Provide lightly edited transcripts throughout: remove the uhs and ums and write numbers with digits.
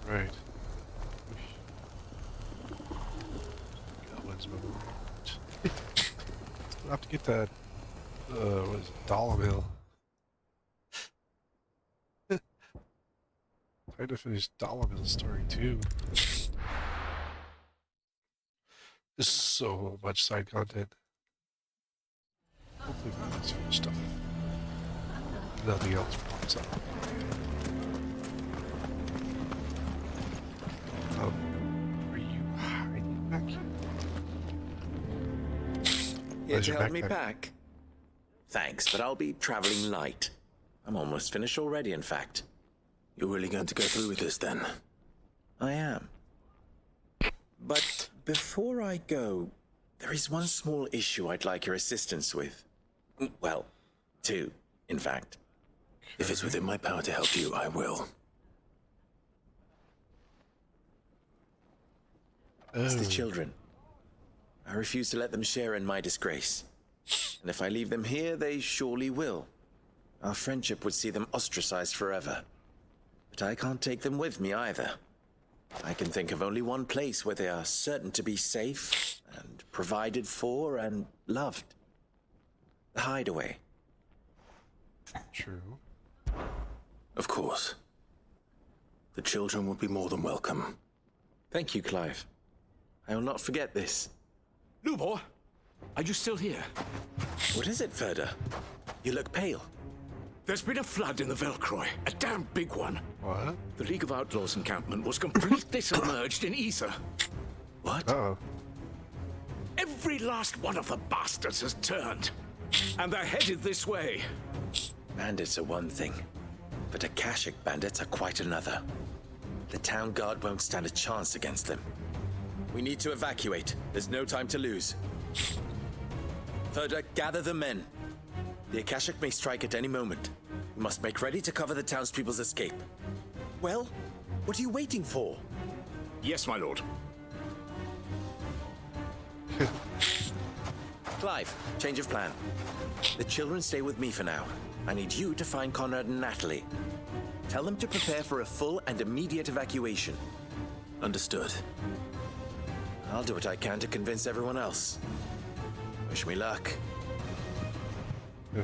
Right. Goblins moving around. Still have to get that, what is it, dollar bill. Trying to finish dollar bill story too. There's so much side content. Hopefully we can just finish stuff. Nothing else pops up. Are you hiding back here? Here to help me pack? Thanks, but I'll be traveling light. I'm almost finished already, in fact. You're really going to go through with this, then? I am. But before I go, there is one small issue I'd like your assistance with. Well, two, in fact. If it's within my power to help you, I will. It's the children. I refuse to let them share in my disgrace. And if I leave them here, they surely will. Our friendship would see them ostracized forever. But I can't take them with me either. I can think of only one place where they are certain to be safe and provided for and loved. The hideaway. True. Of course. The children would be more than welcome. Thank you, Clive. I will not forget this. Lubor, are you still here? What is it, Ferda? You look pale. There's been a flood in the Velcroy, a damn big one. What? The League of Outlaws encampment was completely submerged in ether. What? Uh-oh. Every last one of the bastards has turned, and they're headed this way. Bandits are one thing, but Akashic bandits are quite another. The town guard won't stand a chance against them. We need to evacuate. There's no time to lose. Ferda, gather the men. The Akashic may strike at any moment. We must make ready to cover the townspeople's escape. Well, what are you waiting for? Yes, my lord. Clive, change of plan. The children stay with me for now. I need you to find Conrad and Natalie. Tell them to prepare for a full and immediate evacuation. Understood. I'll do what I can to convince everyone else. Wish me luck. I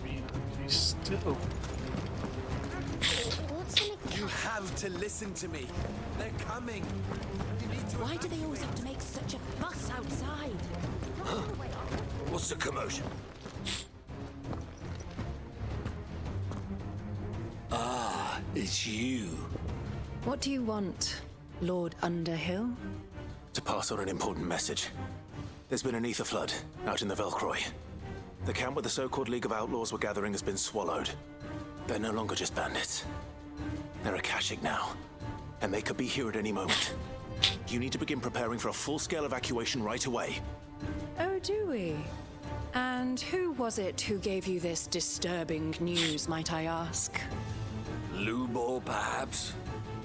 mean, he's still... You have to listen to me. They're coming. Why do they always have to make such a fuss outside? What's the commotion? Ah, it's you. What do you want, Lord Underhill? To pass on an important message. There's been an ether flood out in the Velcroy. The camp where the so-called League of Outlaws were gathering has been swallowed. They're no longer just bandits. They're Akashic now, and they could be here at any moment. You need to begin preparing for a full-scale evacuation right away. Oh, do we? And who was it who gave you this disturbing news, might I ask? Lubor, perhaps?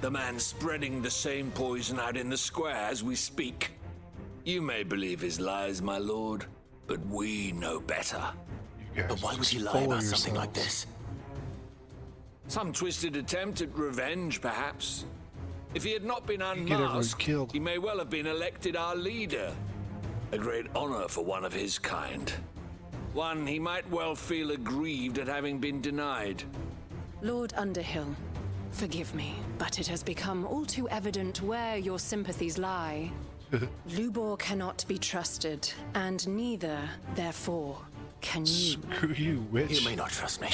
The man spreading the same poison out in the square as we speak. You may believe his lies, my lord, but we know better. You guys But why would just he lie fool about something like yourselves. this? Some twisted attempt at revenge, perhaps. If he had not been get everyone unmasked, killed. he may well have been elected our leader. A great honor for one of his kind. One he might well feel aggrieved at having been denied. Lord Underhill, forgive me, but it has become all too evident where your sympathies lie. Lubor cannot be trusted, and neither, therefore, can you. Screw you, witch. You may not trust me,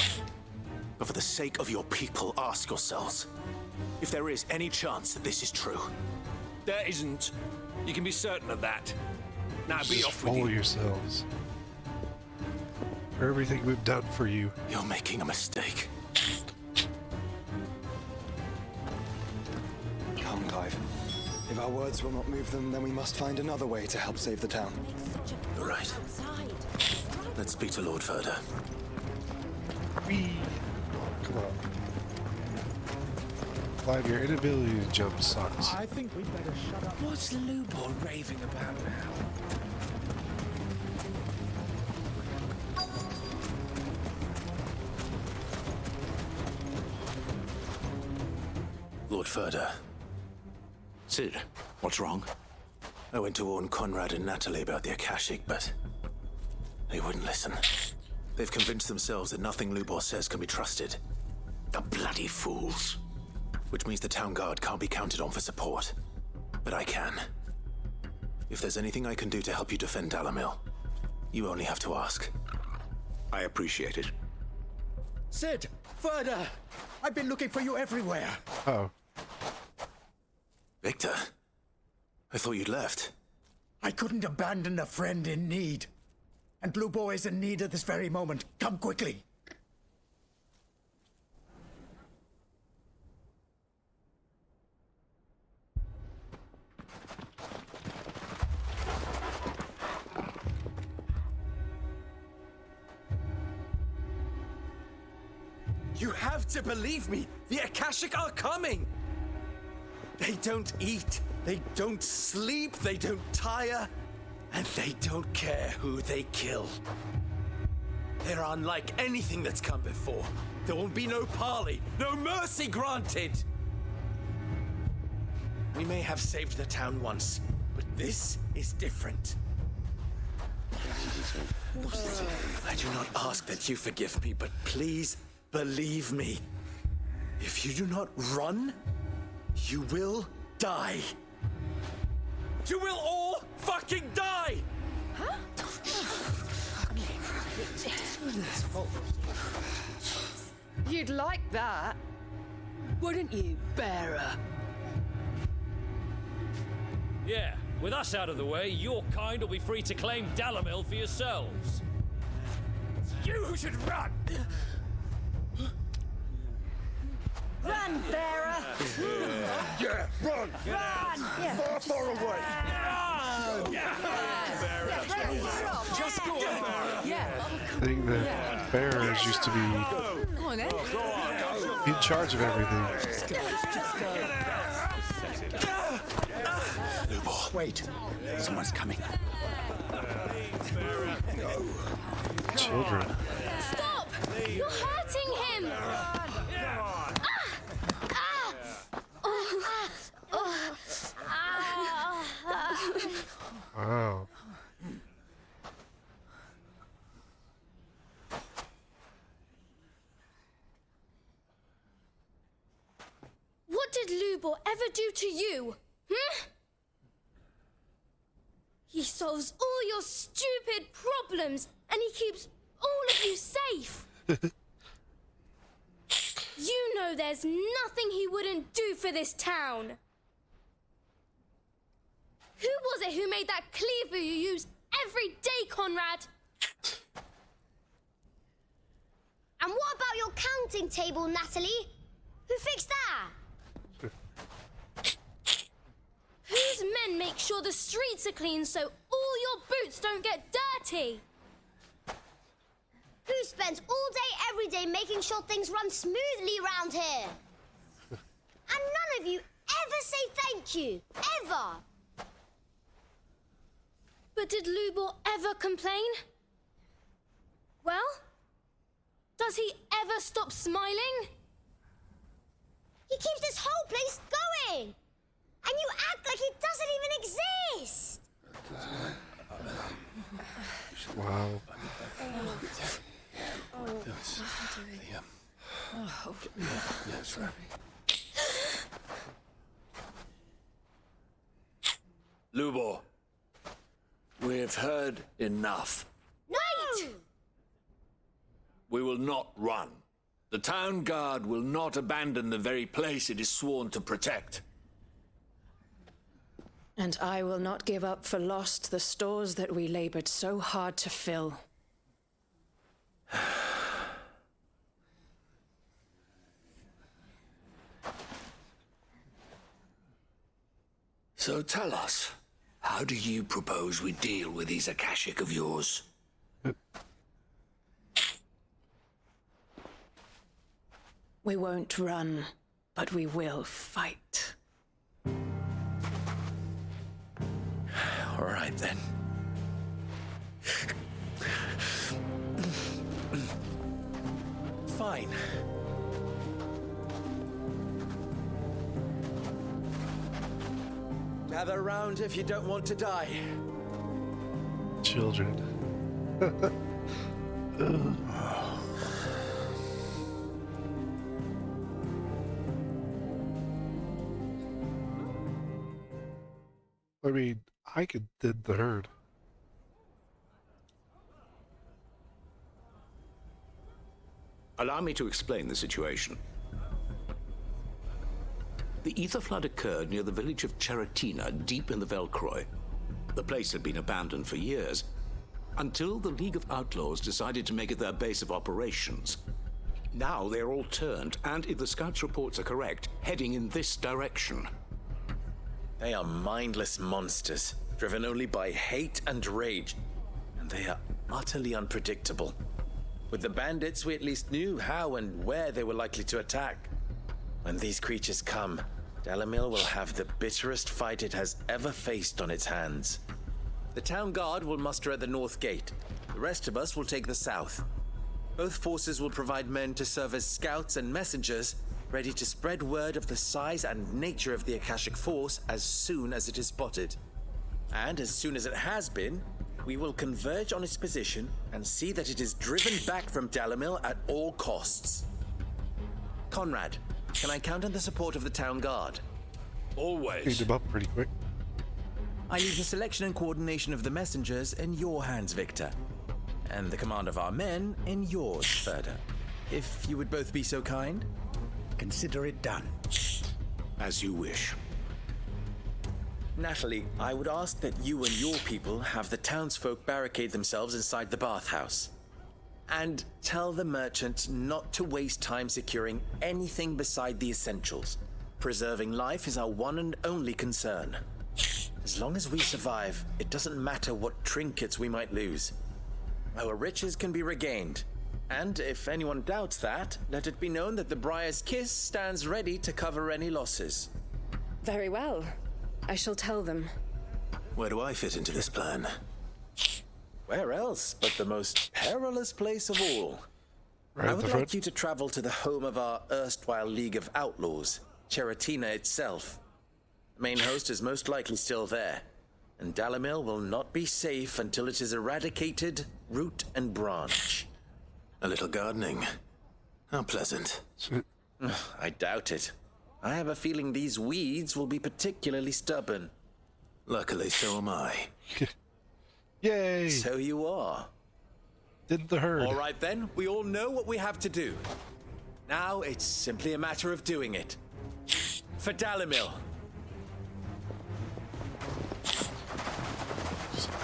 but for the sake of your people, ask yourselves if there is any chance that this is true. There isn't. You can be certain of that. Now be Just off with fool you. yourselves. For everything we've done for you. You're making a mistake. Come, Clive. If our words will not move them, then we must find another way to help save the town. You're right. Let's speak to Lord Ferda. Whee! Come on. Clive, your inability to jump sucks. I think we'd better shut up. What's Lubor raving about now? Further. Sid, what's wrong? I went to warn Conrad and Natalie about the Akashic, but they wouldn't listen. They've convinced themselves that nothing Lubor says can be trusted. The bloody fools. Which means the town guard can't be counted on for support. But I can. If there's anything I can do to help you defend Dalamil, you only have to ask. I appreciate it. Sid! Further! I've been looking for you everywhere. Oh. Victor? I thought you'd left. I couldn't abandon a friend in need. And Lubor is in need at this very moment. Come quickly. You have to believe me. The Akashic are coming. They don't eat, they don't sleep, they don't tire, and they don't care who they kill. They're unlike anything that's come before. There will be no parley, no mercy granted. We may have saved the town once, but this is different. I do not ask that you forgive me, but please believe me. If you do not run, you will die. You will all fucking die! Huh? You'd like that, wouldn't you, bearer? Yeah, with us out of the way, your kind will be free to claim Dalamil for yourselves. You should run! Run, bearer! Yeah, run! Run! Far, far away! Just go on. Yeah. I think that bearers used to be Come on, then. in charge of everything. Lubor. Wait. Someone's coming. Children. Stop! You're hurting him! Wow. What did Lubor ever do to you? He solves all your stupid problems and he keeps all of you safe. You know there's nothing he wouldn't do for this town. Who was it who made that cleaver you use every day, Conrad? And what about your counting table, Natalie? Who fixed that? Whose men make sure the streets are clean so all your boots don't get dirty? Who spends all day, every day making sure things run smoothly around here? And none of you ever say thank you, ever. But did Lubor ever complain? Well, does he ever stop smiling? He keeps this whole place going. And you act like it doesn't even exist. Wow. Lubor, we've heard enough. No! We will not run. The town guard will not abandon the very place it is sworn to protect. And I will not give up for lost the stores that we labored so hard to fill. So tell us, how do you propose we deal with these Akashic of yours? We won't run, but we will fight. All right, then. Fine. Gather round if you don't want to die. Children. I mean, I could thin the herd. Allow me to explain the situation. The ether flood occurred near the village of Cheratina, deep in the Velcroy. The place had been abandoned for years, until the League of Outlaws decided to make it their base of operations. Now they're all turned, and if the scouts' reports are correct, heading in this direction. They are mindless monsters, driven only by hate and rage, and they are utterly unpredictable. With the bandits, we at least knew how and where they were likely to attack. When these creatures come, Dalamil will have the bitterest fight it has ever faced on its hands. The town guard will muster at the north gate. The rest of us will take the south. Both forces will provide men to serve as scouts and messengers, ready to spread word of the size and nature of the Akashic force as soon as it is spotted. And as soon as it has been, we will converge on its position and see that it is driven back from Dalamil at all costs. Conrad, can I count on the support of the town guard? Always. Cleaned him up pretty quick. I leave the selection and coordination of the messengers in your hands, Victor. And the command of our men in yours, Ferda. If you would both be so kind. Consider it done. As you wish. Natalie, I would ask that you and your people have the townsfolk barricade themselves inside the bathhouse. And tell the merchant not to waste time securing anything beside the essentials. Preserving life is our one and only concern. As long as we survive, it doesn't matter what trinkets we might lose. Our riches can be regained. And if anyone doubts that, let it be known that the Briar's Kiss stands ready to cover any losses. Very well. I shall tell them. Where do I fit into this plan? Where else but the most perilous place of all? Right I at would the like front. you to travel to the home of our erstwhile League of Outlaws, Cheratina itself. The main host is most likely still there, and Dalamil will not be safe until it is eradicated, root and branch. A little gardening. How pleasant. I doubt it. I have a feeling these weeds will be particularly stubborn. Luckily, so am I. Yay! So you are. Did the herd. All right then, we all know what we have to do. Now it's simply a matter of doing it. For Dalamil.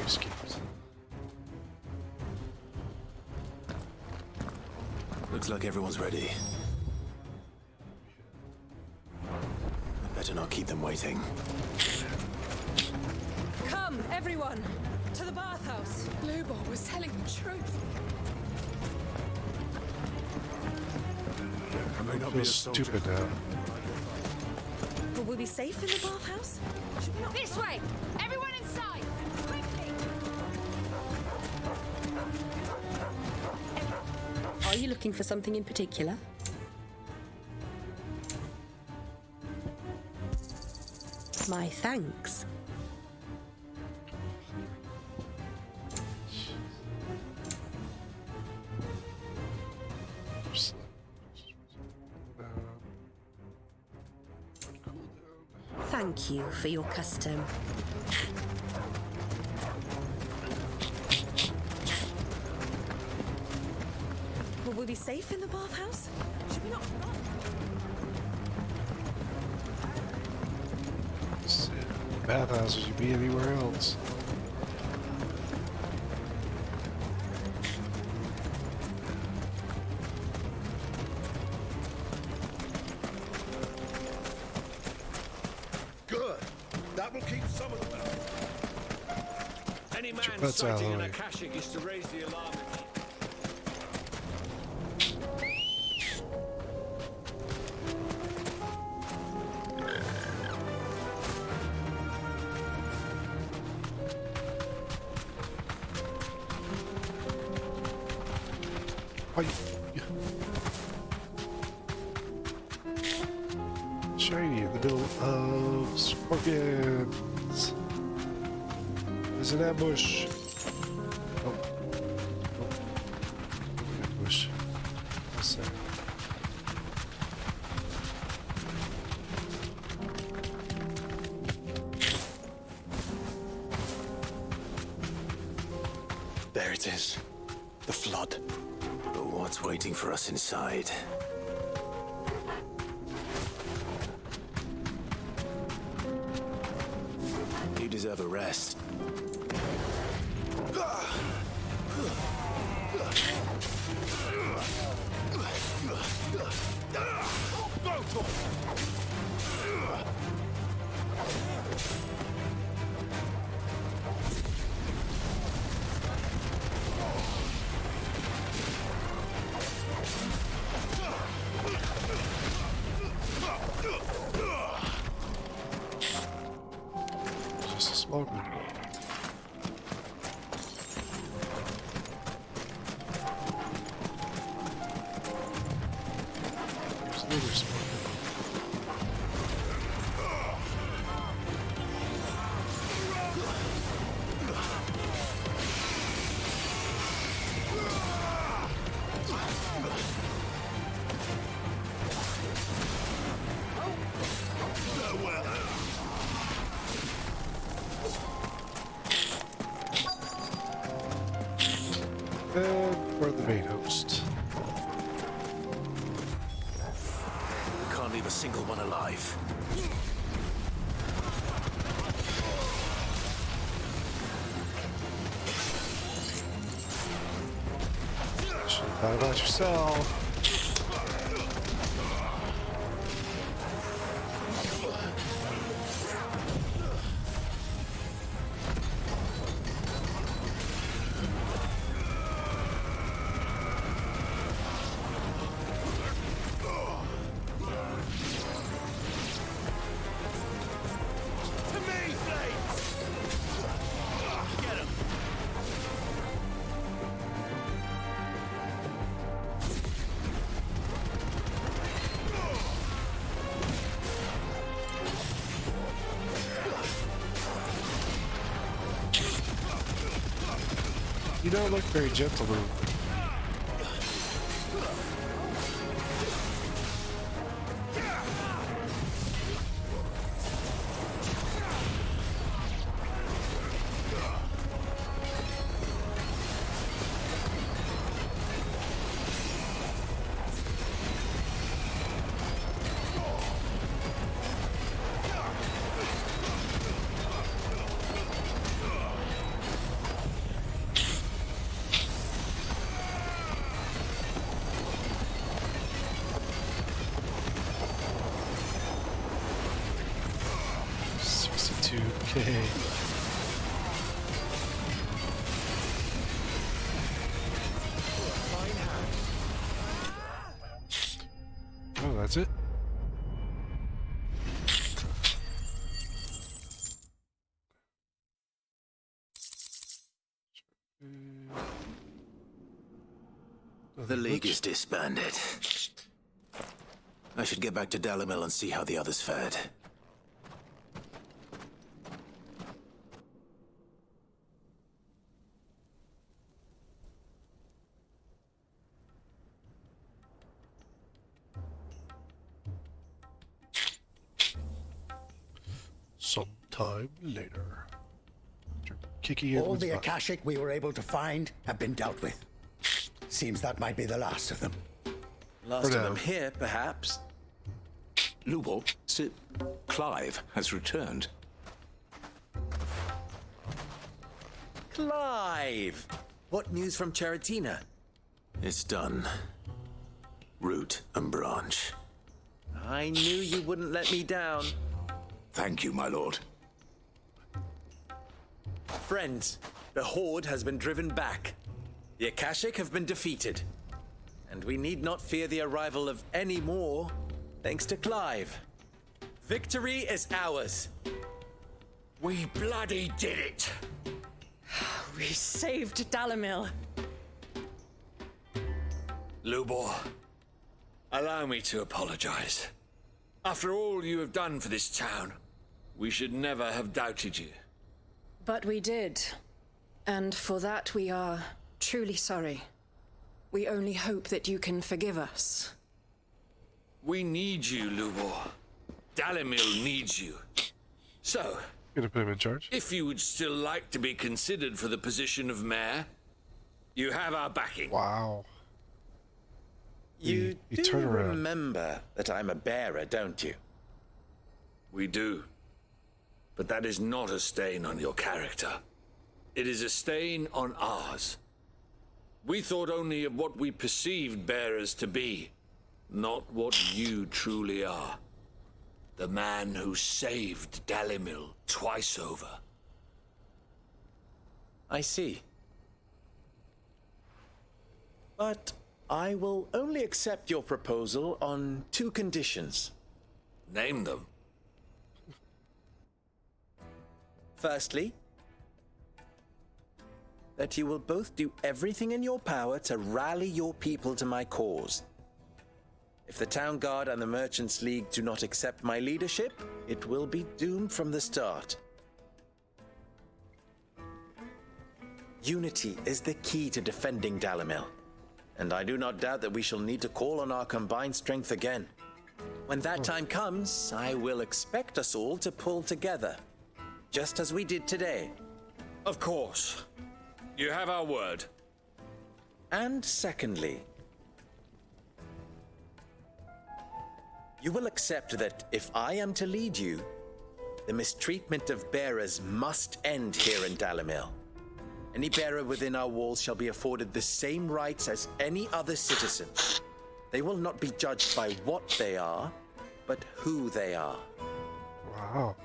Ice cubes. Looks like everyone's ready. Better not keep them waiting. Come, everyone, to the bathhouse. Lubor was telling the truth. I may not be stupid now. Will we be safe in the bathhouse? Should we not? This way! Everyone inside! Quickly! Are you looking for something in particular? My thanks. Thank you for your custom. Will we be safe in the bathhouse? Should we not? Bathhouses, you'd be anywhere else. Good. That will keep some of them out. Any man butts out of the sighting an way. Akashic is to raise the alarm. Hi. Shiny in the middle of scorpions. There's an ambush. Oh. Ambush. What's that? There it is. The flood. But what's waiting for us inside? You deserve a rest. Just a small group. There's another small group. And for the main host. Can't leave a single one alive. Should have thought about yourself. You don't look very gentle, Lou. Okay. Oh, that's it? The League is disbanded. I should get back to Dalamil and see how the others fared. Sometime later. Kicking All the Akashic we were able to find have been dealt with. Seems that might be the last of them. Last of them here, perhaps. Lubor, Sir Clive has returned. Clive! What news from Charatina? It's done. Root and branch. I knew you wouldn't let me down. Thank you, my lord. Friends, the Horde has been driven back. The Akashic have been defeated. And we need not fear the arrival of any more, thanks to Clive. Victory is ours. We bloody did it! We saved Dalamil. Lubor, allow me to apologize. After all you have done for this town, we should never have doubted you. But we did. And for that we are truly sorry. We only hope that you can forgive us. We need you, Lubor. Dalimil needs you. So, Gonna put him in charge. if you would still like to be considered for the position of mayor, you have our backing. Wow. You He do turned around. remember that I'm a bearer, don't you? We do. But that is not a stain on your character. It is a stain on ours. We thought only of what we perceived bearers to be, not what you truly are. The man who saved Dalimil twice over. I see. But I will only accept your proposal on 2 conditions. Name them. Firstly, that you will both do everything in your power to rally your people to my cause. If the Town Guard and the Merchants League do not accept my leadership, it will be doomed from the start. Unity is the key to defending Dalimil, and I do not doubt that we shall need to call on our combined strength again. When that time comes, I will expect us all to pull together, just as we did today. Of course. You have our word. And secondly, you will accept that if I am to lead you, the mistreatment of bearers must end here in Dalimil. Any bearer within our walls shall be afforded the same rights as any other citizen. They will not be judged by what they are, but who they are. Wow.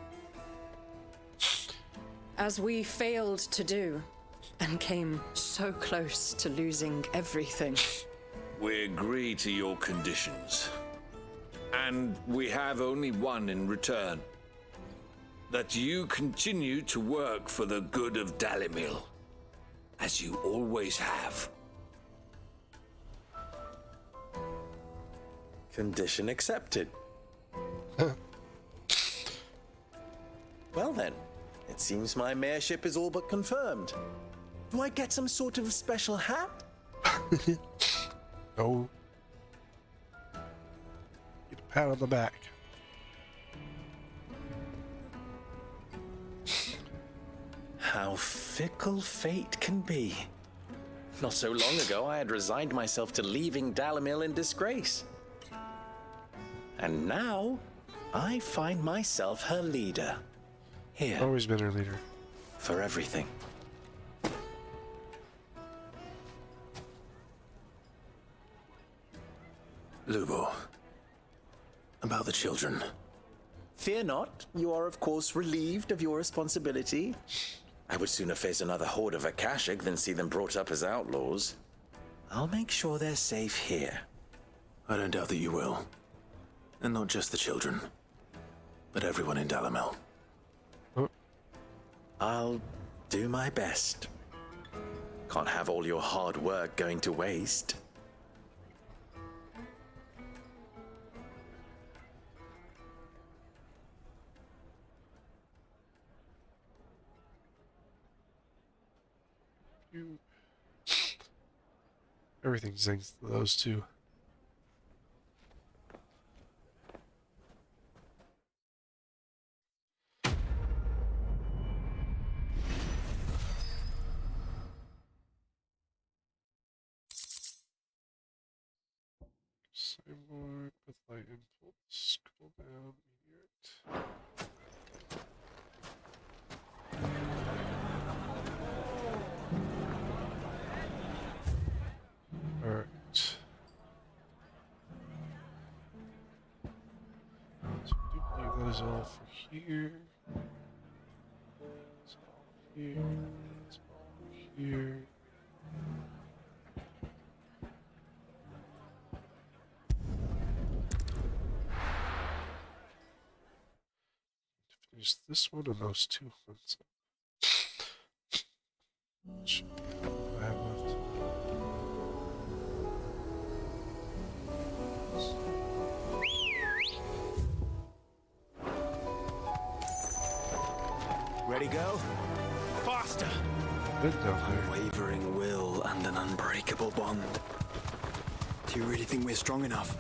As we failed to do, and came so close to losing everything. We agree to your conditions. And we have only one in return. That you continue to work for the good of Dalimil, as you always have. Condition accepted. Well then, it seems my mayorship is all but confirmed. Do I get some sort of special hat? No. Get a pat on the back. How fickle fate can be. Not so long ago, I had resigned myself to leaving Dalimil in disgrace. And now, I find myself her leader. Here. Always been her leader. For everything. Lubo, about the children. Fear not. You are, of course, relieved of your responsibility. I would sooner face another horde of Akashic than see them brought up as outlaws. I'll make sure they're safe here. I don't doubt that you will. And not just the children, but everyone in Dalimil. I'll do my best. Can't have all your hard work going to waste. Everything's thanks to those two. Cyborg with light impulse. Cool down. Meteorite. Alright. So duplicate those all for here. That's all here. That's all here. Finish this one and those two ones. Which I have left. Ready, go? Master. Good down there. Unwavering will and an unbreakable bond. Do you really think we're strong enough?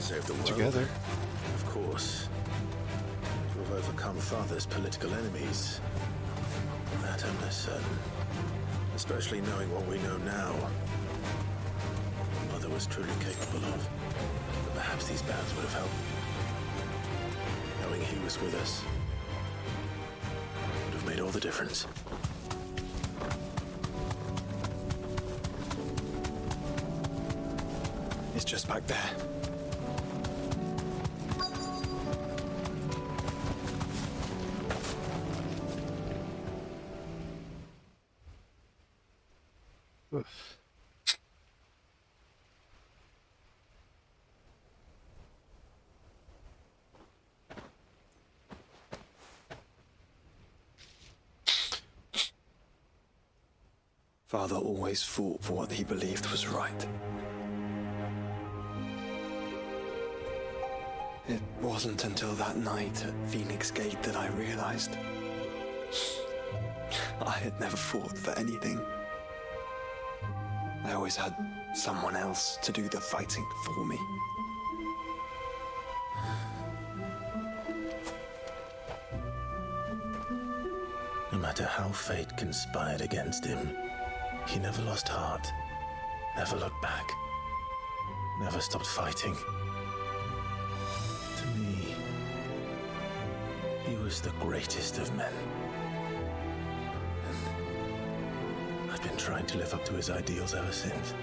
Save the world. Together. Of course. To have overcome Father's political enemies. That I'm less certain. Especially knowing what we know now. Mother was truly capable of. But perhaps these bands would have helped. Knowing he was with us would have made all the difference. It's just back there. Ugh. Father always fought for what he believed was right. It wasn't until that night at Phoenix Gate that I realized I had never fought for anything. I always had someone else to do the fighting for me. No matter how fate conspired against him, he never lost heart, never looked back, never stopped fighting. To me, he was the greatest of men. And I've been trying to live up to his ideals ever since.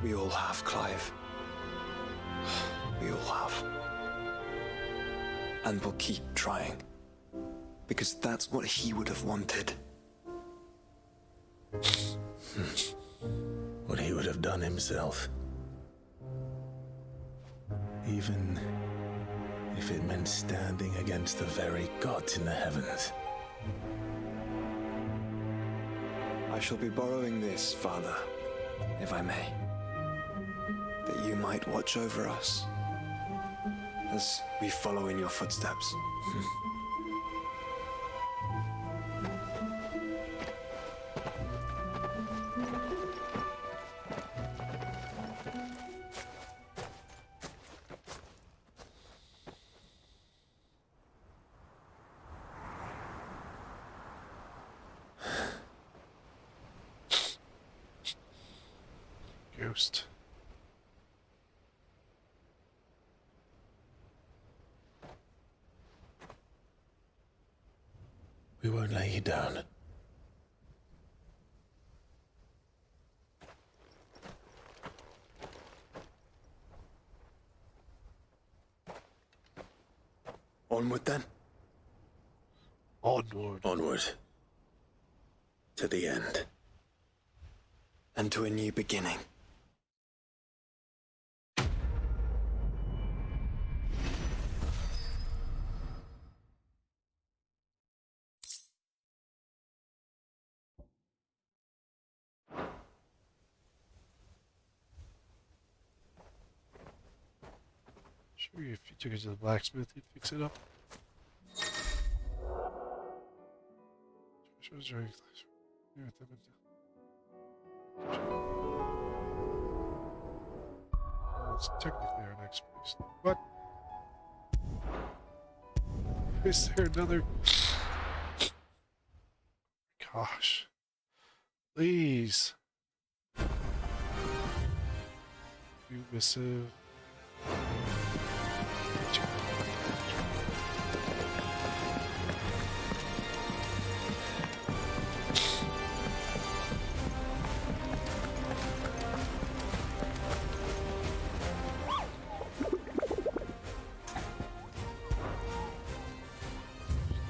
We all have, Clive. We all have. And we'll keep trying. Because that's what he would have wanted. What he would have done himself. Even if it meant standing against the very gods in the heavens. I shall be borrowing this, Father, if I may. That you might watch over us as we follow in your footsteps. Ghost. We won't lay you down. Onward then. Onward. Onward. To the end. And to a new beginning. Sure, if you took it to the blacksmith, he'd fix it up. It's technically our next place. What? Is there another? Gosh. Please. New missive.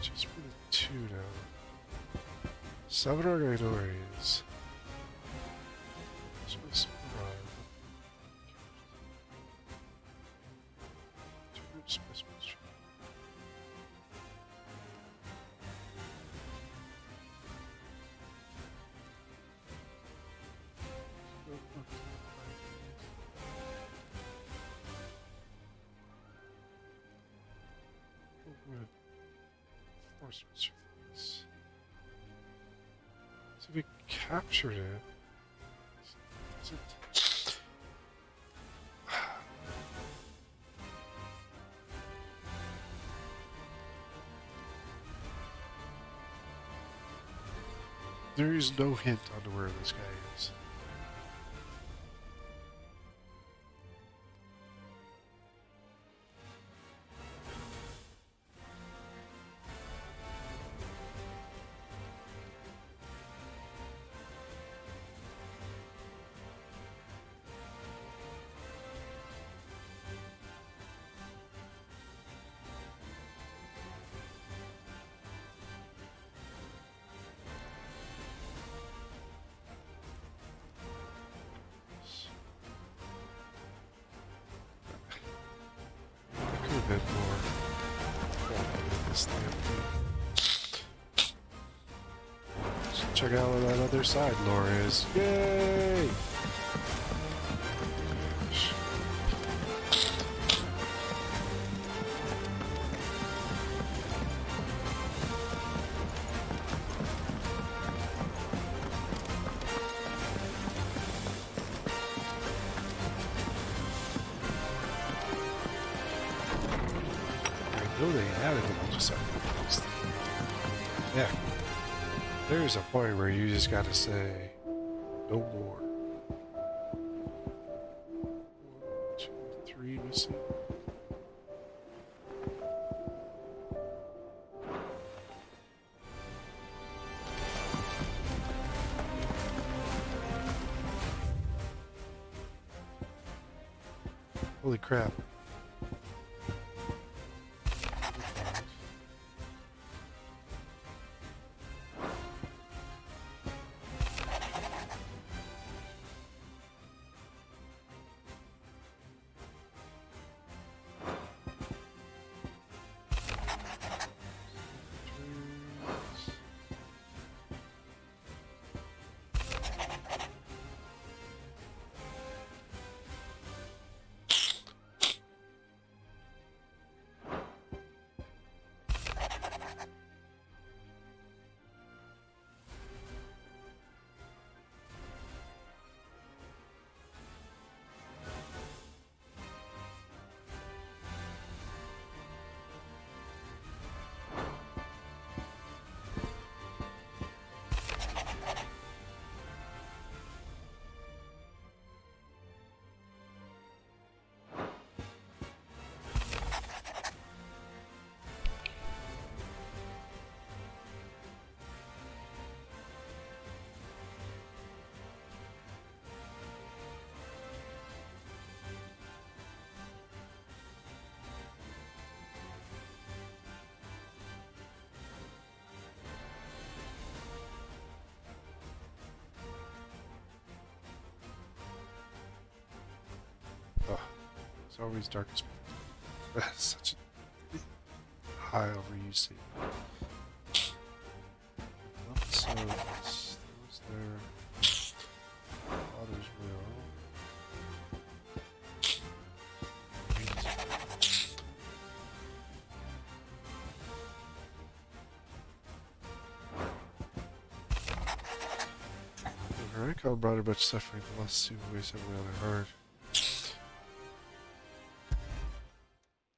Just for the two now. 7 or 8 areas. Force surface. So we captured it. Is it? There is no hint on where this guy is. A bit more. This thing. Let's check out where that other side lore is. Yay! Yeah. There's a point where you just gotta say, no more. 1, 2, 3 missing. Holy crap. Oh, it's always darkest. That's such a high overuse thing. So those there. Others will. Alright, Kyle brought a bunch of suffering. The lost superways have really hard.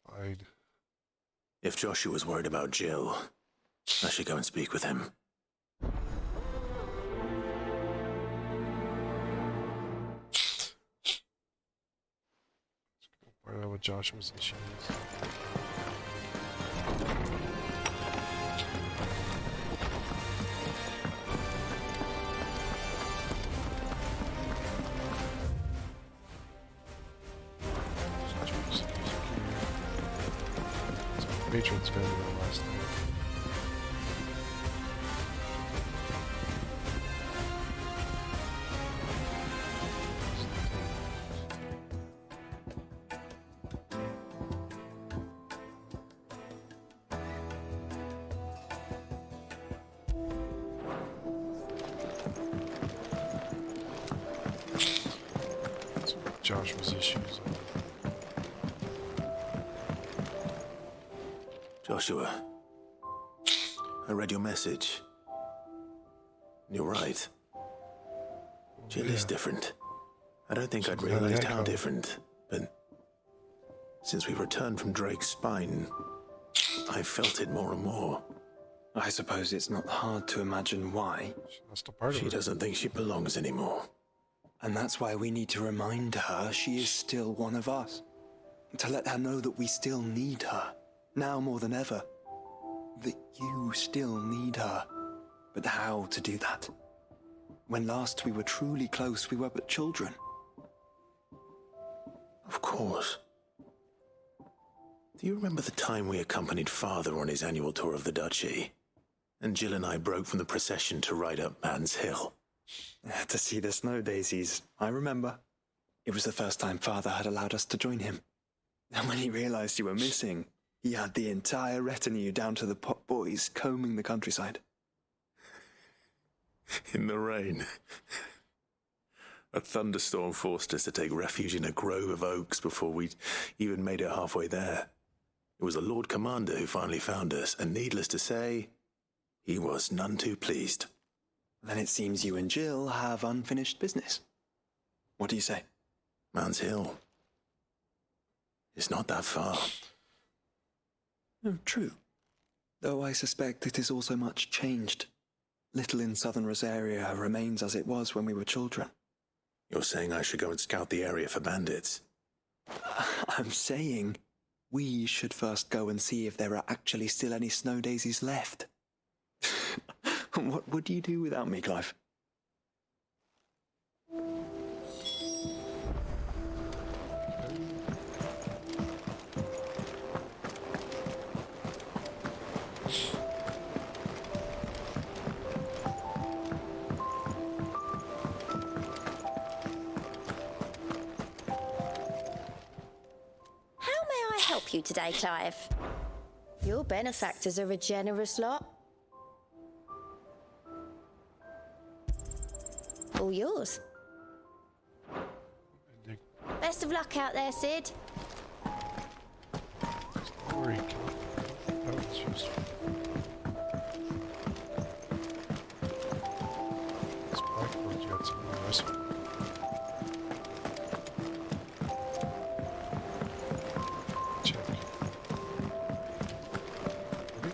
Fine. If Joshua's worried about Jill, I should go and speak with him. Find out what Joshua's issue is. Matron's gonna be the last night. Joshua's issues. Joshua, I read your message. You're right. Jill is different. I don't think I'd realized how different, but since we returned from Drake's spine, I felt it more and more. I suppose it's not hard to imagine why. She doesn't think she belongs anymore. And that's why we need to remind her she is still one of us. To let her know that we still need her, now more than ever. That you still need her. But how to do that? When last we were truly close, we were but children. Of course. Do you remember the time we accompanied Father on his annual tour of the Duchy? And Jill and I broke from the procession to ride up Man's Hill. To see the snow daisies, I remember. It was the first time Father had allowed us to join him. And when he realized you were missing, he had the entire retinue down to the pot boys combing the countryside. In the rain. A thunderstorm forced us to take refuge in a grove of oaks before we'd even made it halfway there. It was the Lord Commander who finally found us, and needless to say, he was none too pleased. Then it seems you and Jill have unfinished business. What do you say? Man's Hill. It's not that far. No, true. Though I suspect it is also much changed. Little in southern Rosaria remains as it was when we were children. You're saying I should go and scout the area for bandits? I'm saying we should first go and see if there are actually still any snow daisies left. What would you do without me, Clive? Help you today, Clive. Your benefactors are a generous lot. All yours. Best of luck out there, Sid. Story. That was just... This blackboard, you had some more recipe.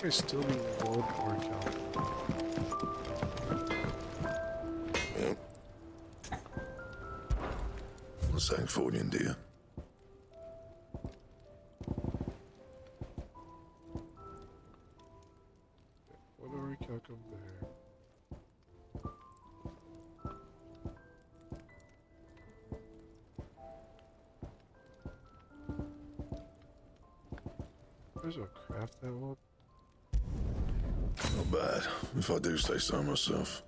I still need wood or Yep. What's that for you, dear? What do we calc over there? There's a craft that one. Not bad, if I do say so myself.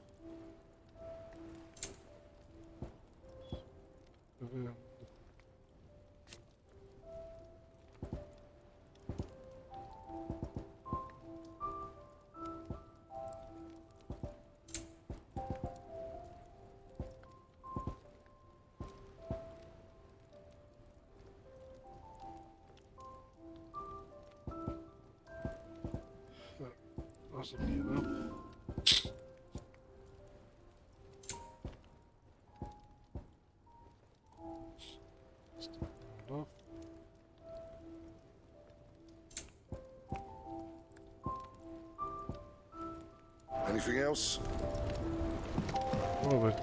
Anything else? A little bit.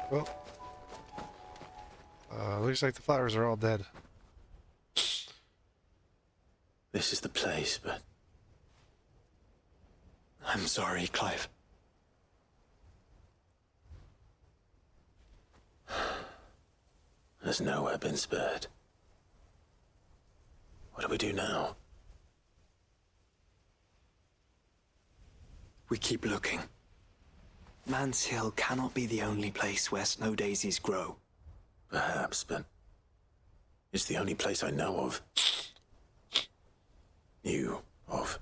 Well, looks like the flowers are all dead. This is the place, but... I'm sorry, Clive. There's nowhere been spared. What do we do now? We keep looking. Man's Hill cannot be the only place where snow daisies grow. Perhaps, but it's the only place I know of. Knew of.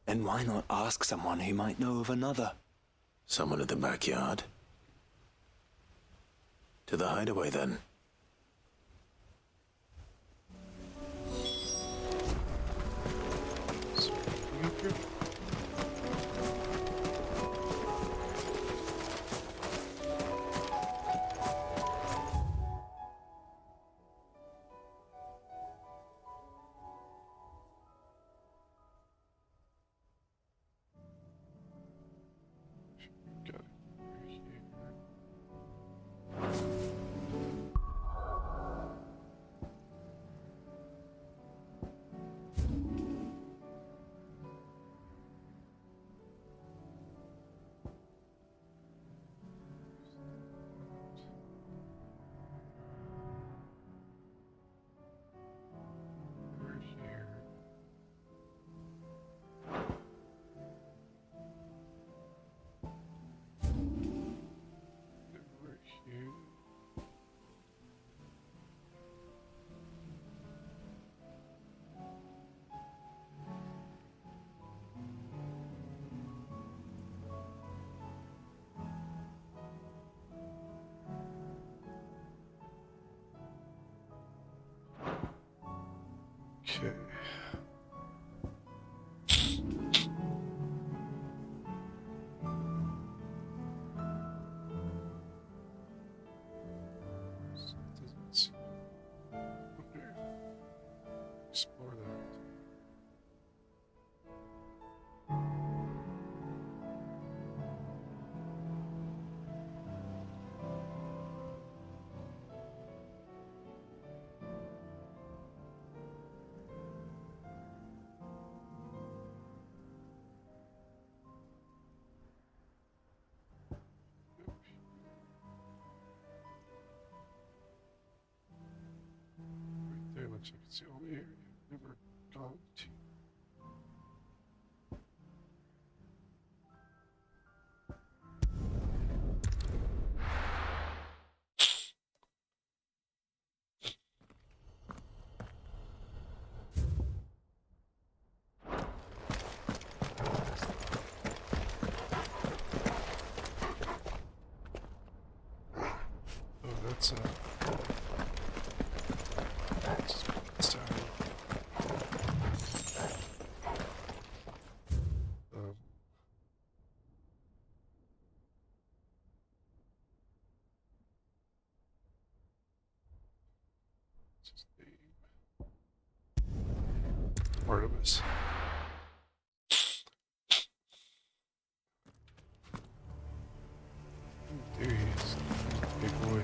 Then why not ask someone who might know of another? Someone in the backyard. To the hideaway, then. Okay. Explore that. Right there looks like it's the only area I've never gone to. Oh, that's sorry. What's his name? Artemis. There he is. Big boy.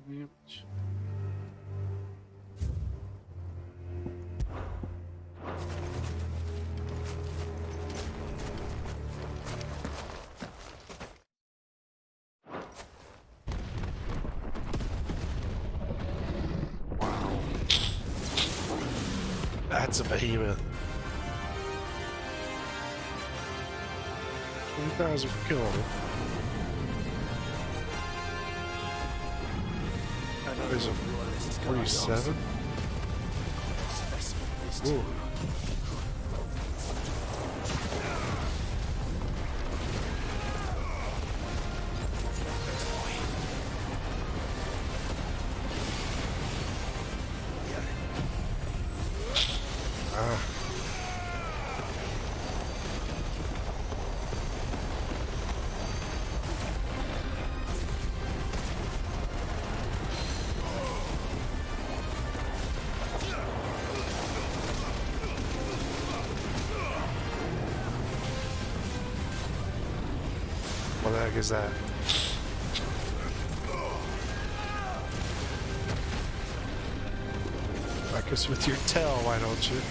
The image. Wow. That's a behemoth. 20,000 for killing it. There's a 47. Ooh. heck is that? Whack us with your tail, why don't you?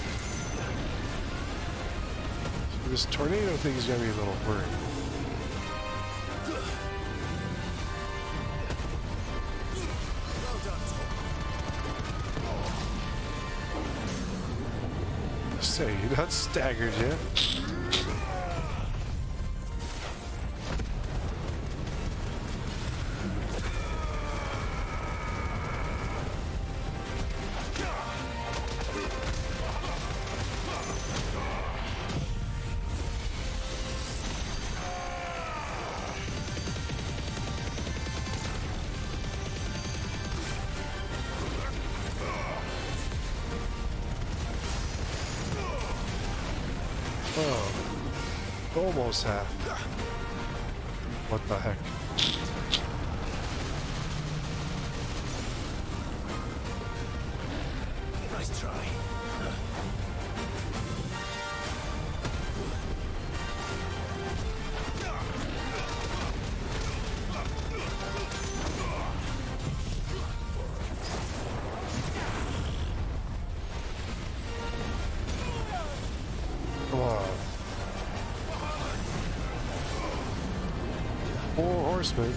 So this tornado thing's got me a little worried. Say, you're not staggered yet. Oh, almost half. What the heck? Nice try. Come on. 4 horsemen.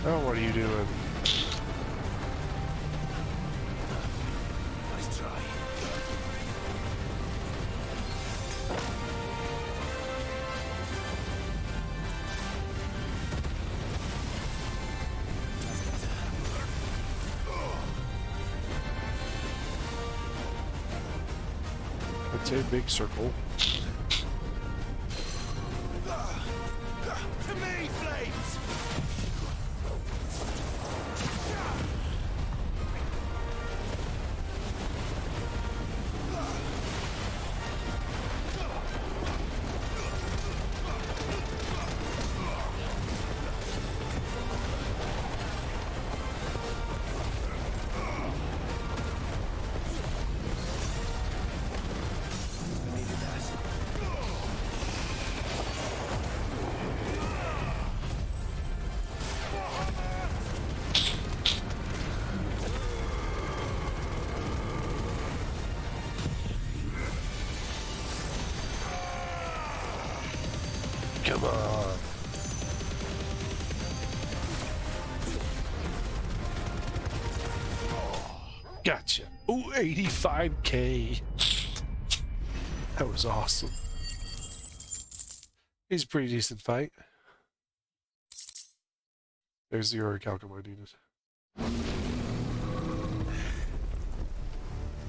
Oh, what are you doing? Nice try. It's a big circle. To me, flames! Come on. Gotcha. Ooh, 85k. That was awesome. It's a pretty decent fight. There's the orichalcum I needed.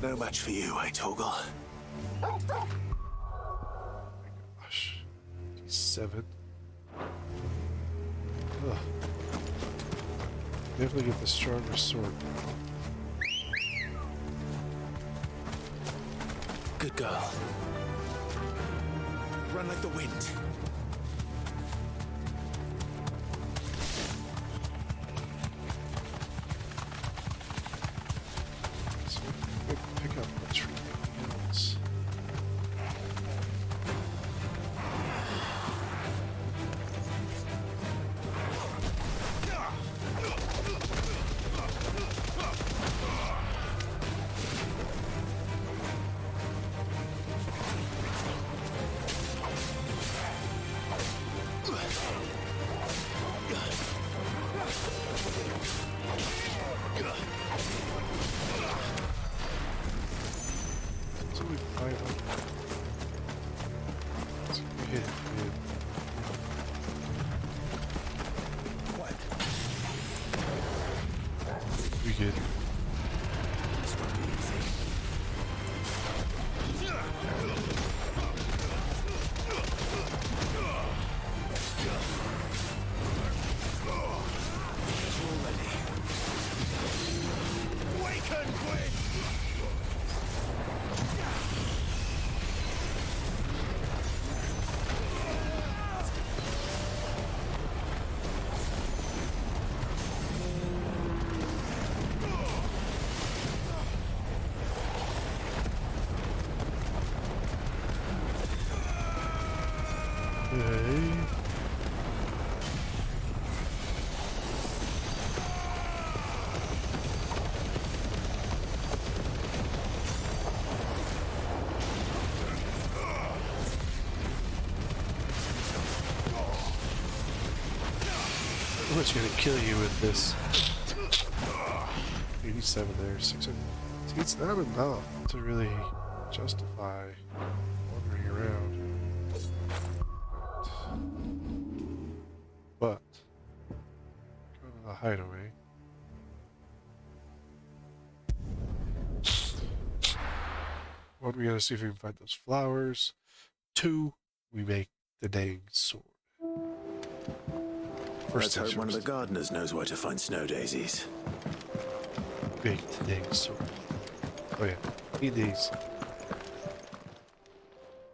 No match for you, eh, Torgal? Gosh. 7. Ugh. Definitely get the stronger sword. Good girl. Run like the wind. So pick up much from anything else. Hit. What? We good. This won't be easy. Awaken, Queen! Okay. How much gonna kill you with this? 87 there, 600. See, it's not enough to really justify wandering around. But go to the hideaway. One, we gotta see if we can find those flowers. Two, we make the dang sword. Let's hope one of the gardeners knows where to find snow daisies. Make the dang sword. Oh yeah, need these.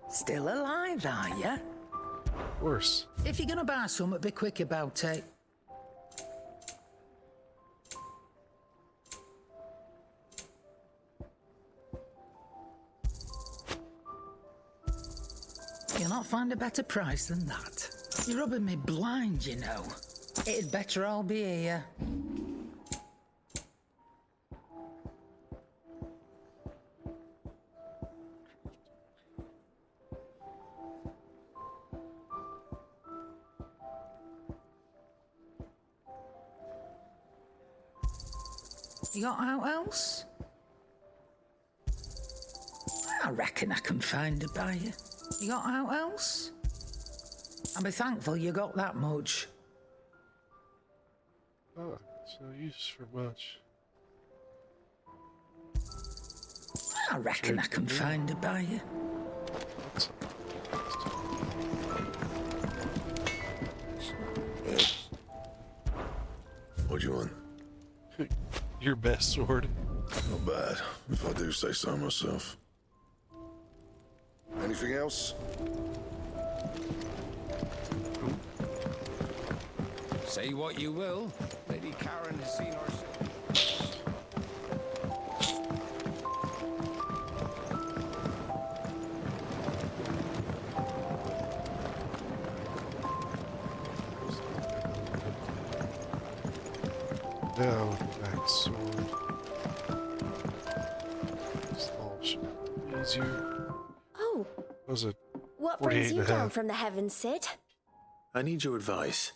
Still alive, are ya? Of course. If you're gonna buy some, be quick about it. You'll not find a better price than that. You're rubbing me blind, you know. It'd better all be here. You got out else? I reckon I can find a buyer. You got out else? I'll be thankful you got that much. Oh, it's no use for much. I reckon I can find a buyer. What do you want? Your best sword. Not bad, if I do say so myself. Anything else? Say what you will. Lady Karen has seen our... Now, back sword. Small should be easier. Oh, Was it what 48 brings you and a down half? from the heavens, Sid? I need your advice.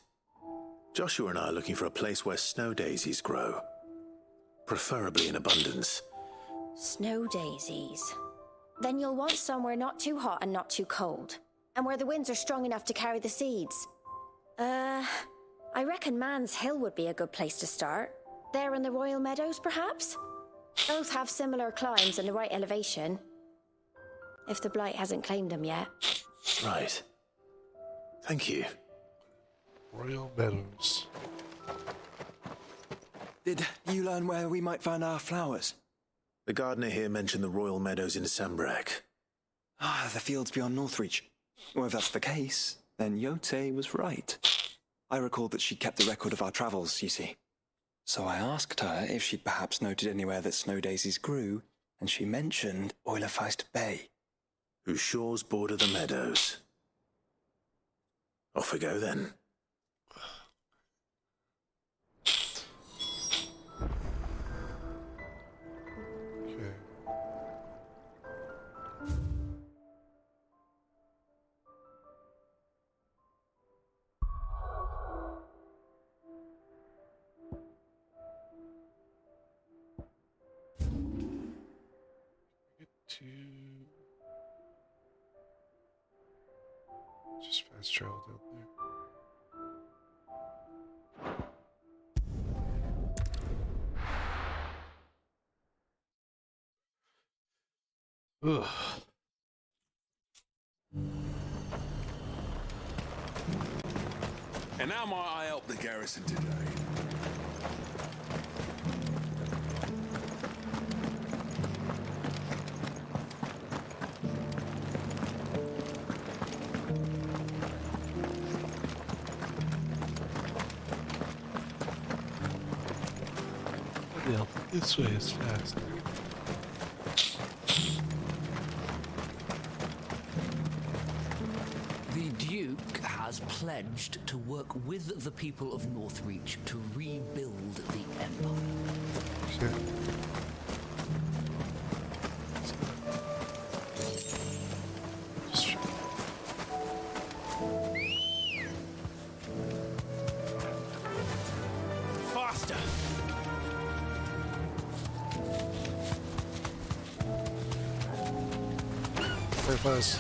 Joshua and I are looking for a place where snow daisies grow. Preferably in abundance. Snow daisies. Then you'll want somewhere not too hot and not too cold, and where the winds are strong enough to carry the seeds. I reckon Man's Hill would be a good place to start. There in the Royal Meadows, perhaps? Both have similar climbs and the right elevation. If the Blight hasn't claimed them yet. Right. Thank you. Royal Meadows. Did you learn where we might find our flowers? The gardener here mentioned the Royal Meadows in Sambrek. Ah, the fields beyond Northreach. Well, if that's the case, then Yote was right. I recalled that she kept the record of our travels, you see. So I asked her if she'd perhaps noted anywhere that snow daisies grew, and she mentioned Oilerfeist Bay. Whose shores border the meadows. Off we go then. Okay. Get to Just fast travel down there. Ugh. And how might I help the garrison today? Yeah, this way is fast. The Duke has pledged to work with the people of Northreach to rebuild the Empire. Shit. Faster! Very fast.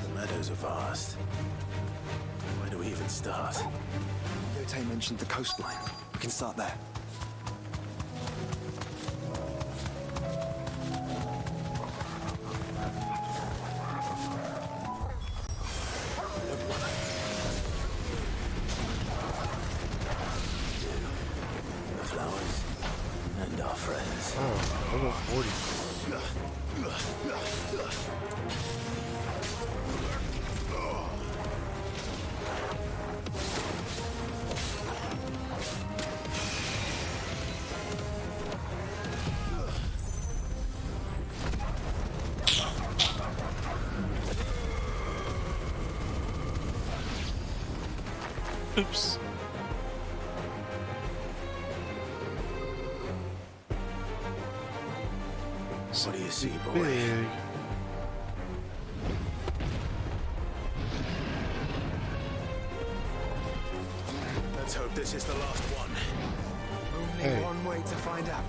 The meadows are vast. Where do we even start? Yote mentioned the coastline. We can start there. The flowers and our friends. Oh, level 40. Oops. What do you see, boy? Big. Let's hope this is the last one. Only Hey. one way to find out.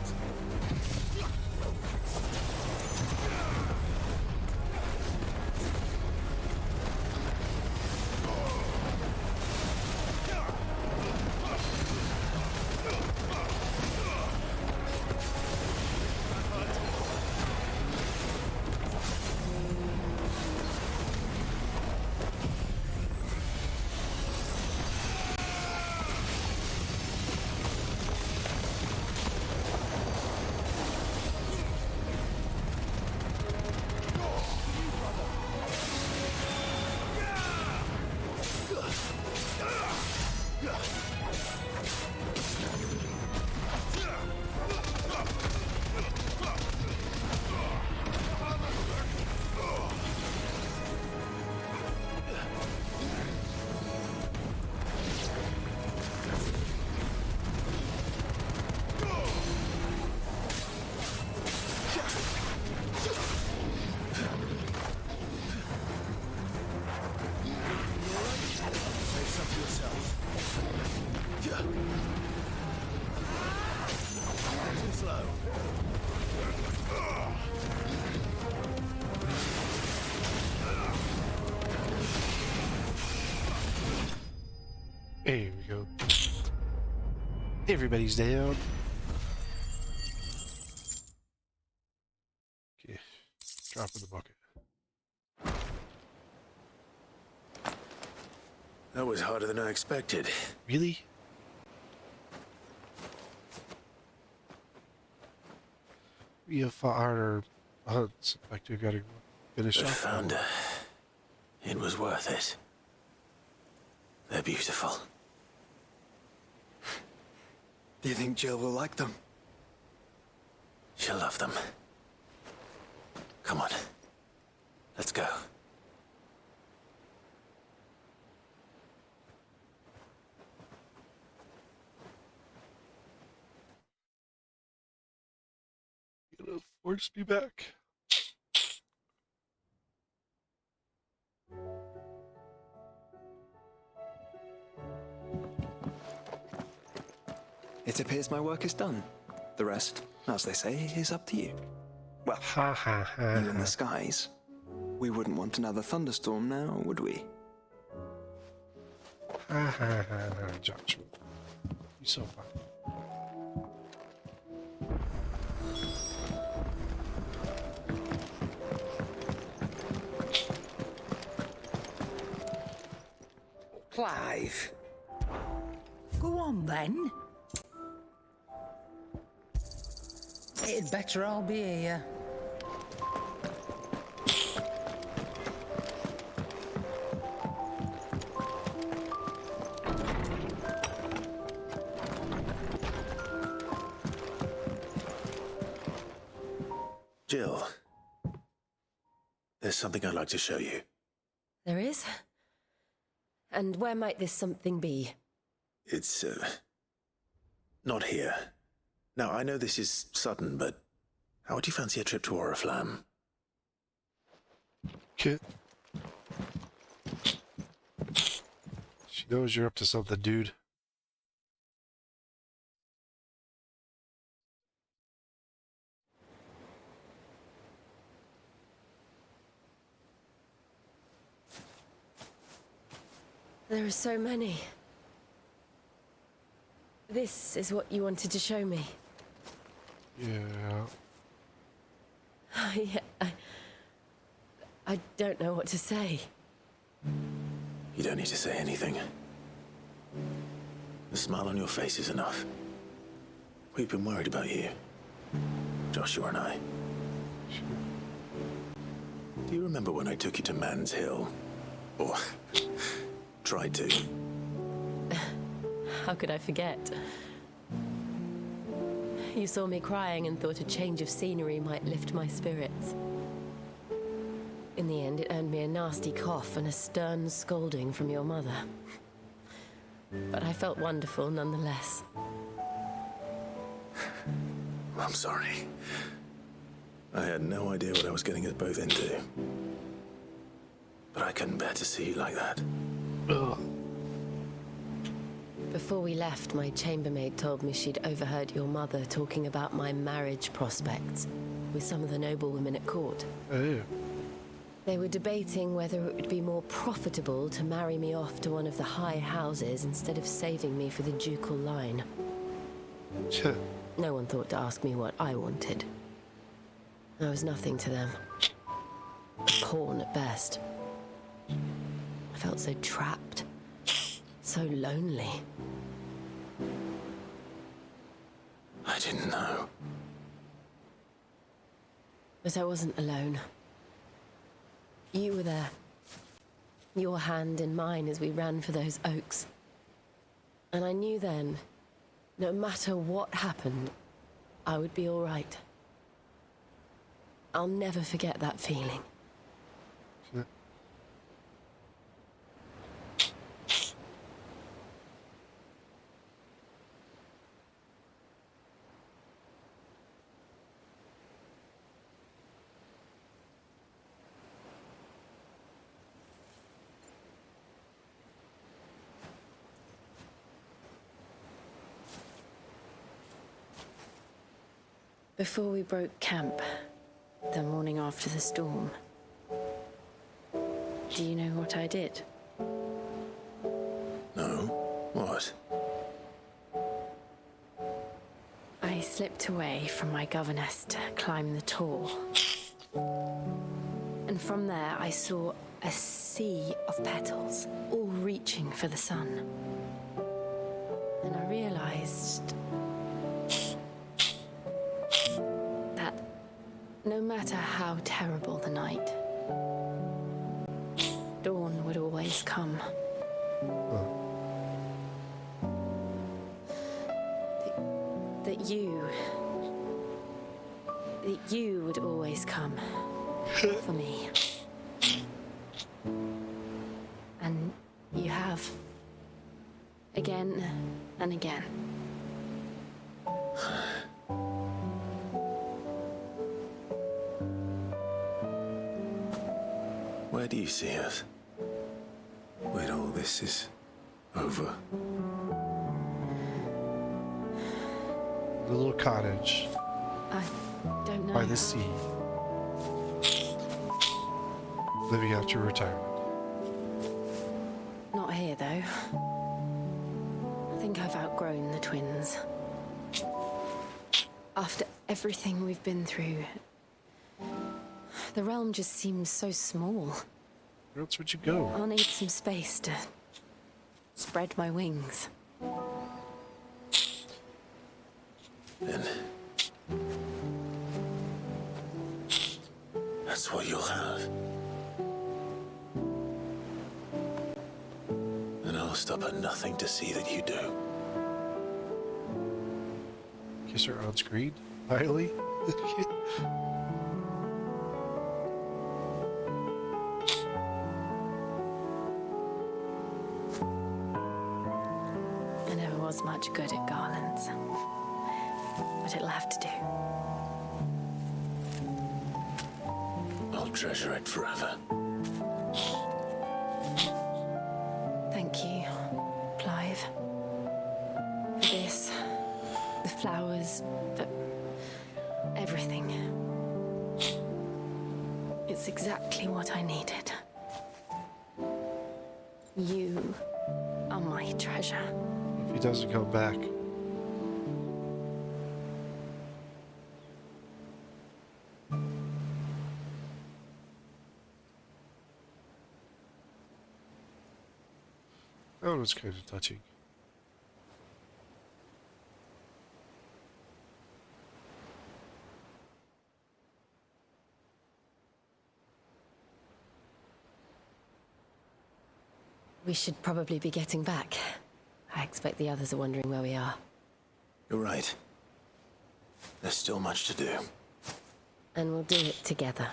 There we go. Everybody's down. Okay, drop in the bucket. That was harder than I expected. Really? We have fought harder hunts. In fact, we've got to finish But off. found her. It was worth it. They're beautiful. Do you think Jill will like them? She'll love them. Come on. Let's go. You're gonna force me back. It appears my work is done. The rest, as they say, is up to you. Well, ha ha ha. you in the skies. We wouldn't want another thunderstorm now, would we? Ha ha ha ha, Joshua. You're so funny. Clive. Go on then. It'd better all be here. Jill, there's something I'd like to show you. There is? And where might this something be? It's, not here. Now, I know this is sudden, but how would you fancy a trip to Oriflamme? Kid. She knows you're up to something, dude. There are so many. This is what you wanted to show me. Yeah. Yeah, I don't know what to say. You don't need to say anything. The smile on your face is enough. We've been worried about you, Joshua and I. Do you remember when I took you to Man's Hill? Or tried to? How could I forget? You saw me crying and thought a change of scenery might lift my spirits. In the end, it earned me a nasty cough and a stern scolding from your mother. But I felt wonderful nonetheless. I'm sorry. I had no idea what I was getting us both into. But I couldn't bear to see you like that. Ugh. Before we left, my chambermaid told me she'd overheard your mother talking about my marriage prospects with some of the noblewomen at court. Oh. They were debating whether it would be more profitable to marry me off to one of the high houses instead of saving me for the ducal line. No one thought to ask me what I wanted. I was nothing to them. A pawn at best. I felt so trapped. So lonely. I didn't know. But I wasn't alone. You were there. Your hand in mine as we ran for those oaks. And I knew then, no matter what happened, I would be all right. I'll never forget that feeling. Before we broke camp, the morning after the storm, do you know what I did? No? What? I slipped away from my governess to climb the tor. And from there I saw a sea of petals, all reaching for the sun. And I realized that no matter how terrible the night, dawn would always come. That you would always come for me. And you have. Again and again. Where do you see us? When all this is over? The little cottage. I don't know. By the sea. living after retirement. Not here, though. I think I've outgrown the twins. After everything we've been through, the realm just seems so small. Where else would you go? I'll need some space to spread my wings. Then that's what you'll have. And I'll stop at nothing to see that you do. Kiss her on screen? Highly? I never was much good at garlands, but it'll have to do. I'll treasure it forever. Thank you, Clive. For this, the flowers, for everything. It's exactly what I needed. You are my treasure. If he doesn't come back. That was kind of touching. We should probably be getting back. I expect the others are wondering where we are. You're right. There's still much to do. And we'll do it together.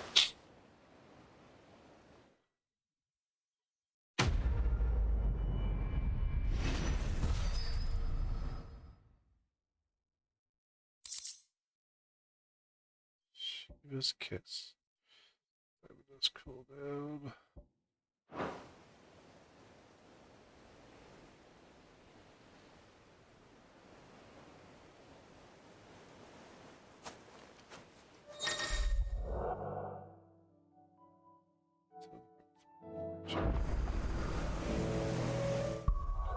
Shiva's kiss. Let us cool down.